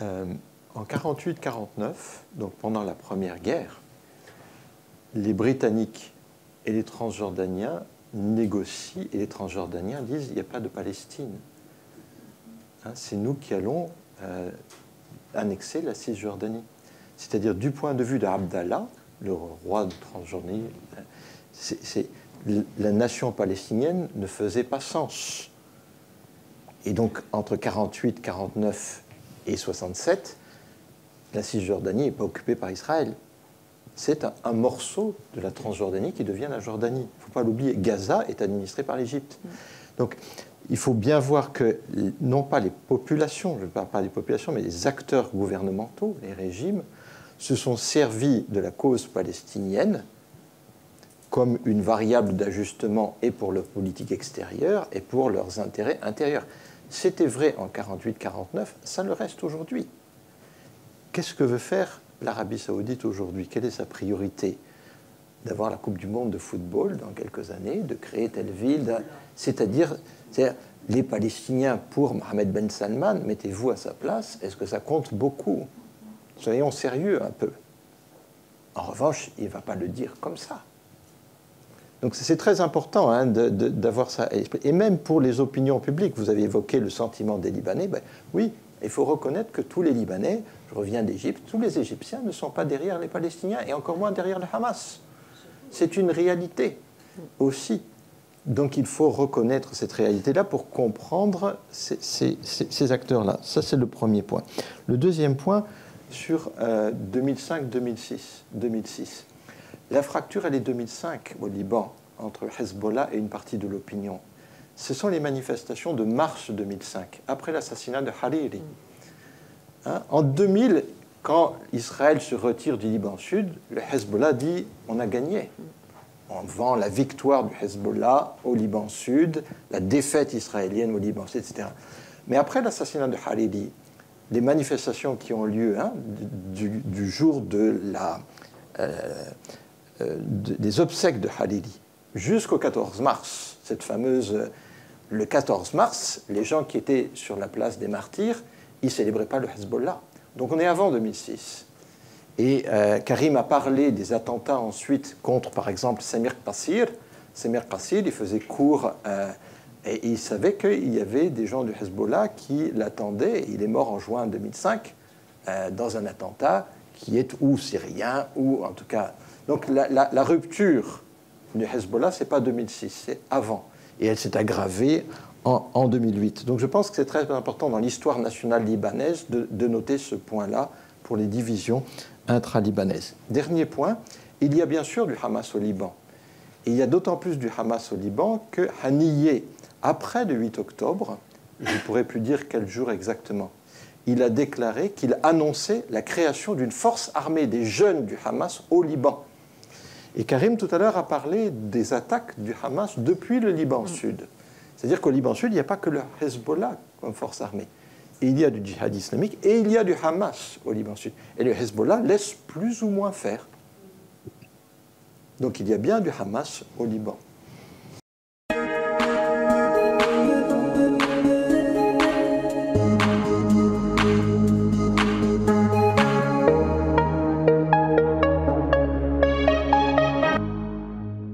En 48-49, donc pendant la Première Guerre, les Britanniques et les Transjordaniens négocient et les Transjordaniens disent il n'y a pas de Palestine. Hein, c'est nous qui allons annexer la Cisjordanie. C'est-à-dire du point de vue d'Abdallah, le roi de Transjordanie, la nation palestinienne ne faisait pas sens. Et donc entre 48, 49 et 67, la Cisjordanie n'est pas occupée par Israël. C'est un morceau de la Transjordanie qui devient la Jordanie. Il ne faut pas l'oublier. Gaza est administré par l'Égypte. Donc, il faut bien voir que, non pas les populations, je ne parle pas des populations, mais les acteurs gouvernementaux, les régimes, se sont servis de la cause palestinienne comme une variable d'ajustement et pour leur politique extérieure et pour leurs intérêts intérieurs. C'était vrai en 48-49, ça le reste aujourd'hui. Qu'est-ce que veut faire l'Arabie saoudite aujourd'hui? Quelle est sa priorité? D'avoir la Coupe du monde de football dans quelques années, de créer telle ville, c'est-à-dire les Palestiniens pour Mohamed Ben Salman, mettez-vous à sa place, est-ce que ça compte beaucoup? Soyons sérieux un peu. En revanche, il ne va pas le dire comme ça. Donc c'est très important hein, d'avoir ça à l'esprit. Et même pour les opinions publiques, vous avez évoqué le sentiment des Libanais, ben, oui, il faut reconnaître que tous les Libanais, je reviens d'Égypte, tous les Égyptiens ne sont pas derrière les Palestiniens et encore moins derrière le Hamas. C'est une réalité aussi. Donc il faut reconnaître cette réalité-là pour comprendre ces acteurs-là. Ça, c'est le premier point. Le deuxième point, sur 2005-2006. La fracture, elle est 2005 au Liban, entre Hezbollah et une partie de l'opinion. Ce sont les manifestations de mars 2005, après l'assassinat de Hariri. Hein? En 2000, quand Israël se retire du Liban Sud, le Hezbollah dit « on a gagné ». On vend la victoire du Hezbollah au Liban Sud, la défaite israélienne au Liban Sud, etc. Mais après l'assassinat de Hariri, les manifestations qui ont lieu hein, du jour des obsèques de Hariri jusqu'au 14 mars, le 14 mars, les gens qui étaient sur la place des martyrs, ils ne célébraient pas le Hezbollah. Donc on est avant 2006. Et Karim a parlé des attentats ensuite contre, par exemple, Samir Qassir. Samir Qassir, il faisait cours et il savait qu'il y avait des gens du Hezbollah qui l'attendaient. Il est mort en juin 2005 dans un attentat qui est ou syrien ou en tout cas... Donc la rupture du Hezbollah, ce n'est pas 2006, c'est avant. Et elle s'est aggravée en 2008. Donc je pense que c'est très important dans l'histoire nationale libanaise de noter ce point-là pour les divisions intra-libanaises. Dernier point, il y a bien sûr du Hamas au Liban. Et il y a d'autant plus du Hamas au Liban que Haniyeh, après le 8 octobre, je ne pourrais plus dire quel jour exactement, il a déclaré qu'il annonçait la création d'une force armée des jeunes du Hamas au Liban. Et Karim, tout à l'heure, a parlé des attaques du Hamas depuis le Liban Sud. C'est-à-dire qu'au Liban Sud, il n'y a pas que le Hezbollah comme force armée. Il y a du djihad islamique et il y a du Hamas au Liban Sud. Et le Hezbollah laisse plus ou moins faire. Donc il y a bien du Hamas au Liban.